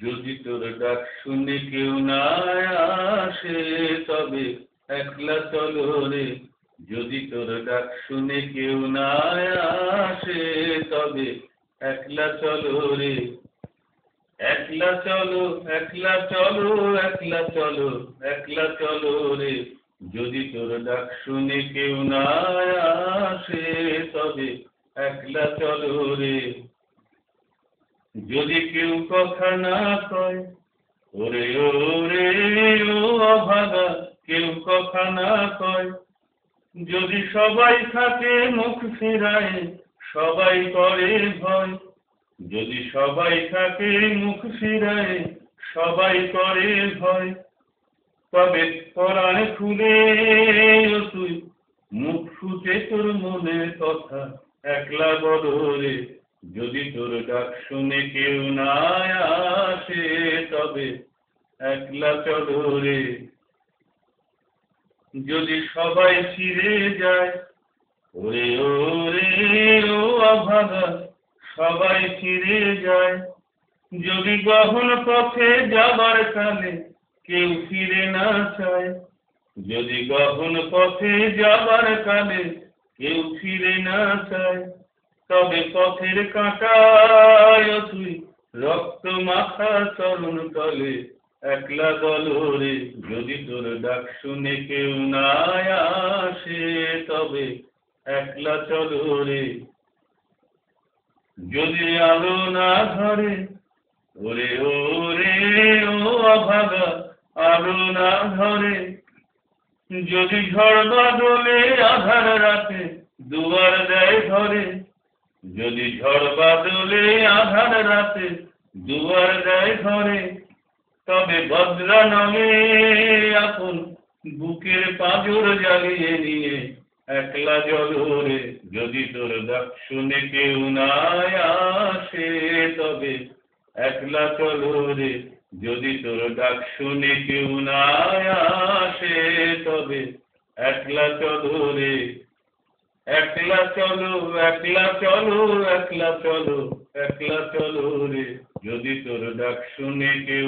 যদি তোর ডাক শুনে কেউ না আসে তবে একলা চলো রে। যদি তোর ডাক শুনে কেউ না আসে তবে একলা চলো রে। একলা চলো, একলা চলো, একলা চলো, একলা চলো রে। যদি তোর ডাক শুনে কেউ না আসে তবে একলা চলো রে। যদি কেউ কথা না কয়, ওরে ওরে ও অভাগা, কেউ কথা না কয়। যদি সবাই থাকে মুখ ফিরায়, সবাই করে ভয়। যদি সবাই থাকে মুখ ফিরায়, সবাই করে ভয়। তবে পরাণ খুলে তুই মুখ ফুটে তোর মনের কথা একলা বলো রে। যদি তোর ডাক শুনে কেউ না আসে তবে একলা চলো রে। যদি সবাই ফিরে যায়, ওরে ওরে ও অভাগা, সবাই ফিরে যায়। যদি গহন পথে যাবার কালে কেউ ফিরে না চায়। যদি গহন পথে যাবার কালে কেউ ফিরে না চায়, তবে পথের কাঁটায় তুই রক্ত মাখা চরণ তলে একলা দলো রে। যদি তোর ডাক শুনে কেউ না আসে তবে একলা চলো রে। যদি আলো না ধরে, ওরে ওরে ও অভাগা, আলো না ধরে। যদি ঝড় বাদলে আধার রাতে দুয়ার দেয় ধরে। যদি ঝড় বাদলে আধার রাতে দুয়ার দেয় ধরে, তবে বজ্রা নামে আপন বুকের পাঁজর জ্বালিয়ে নিয়ে একলা চলো রে। যদি তোর ডাক শুনে কেউ না আসে তবে একলা চলো রে। যদি তোর ডাক শুনে কেউ না আসে তবে একলা চলো রে। একলা চলো, একলা চলো, একলা চলো, একলা চলো রে। যদি তোর ডাক শুনে কেউ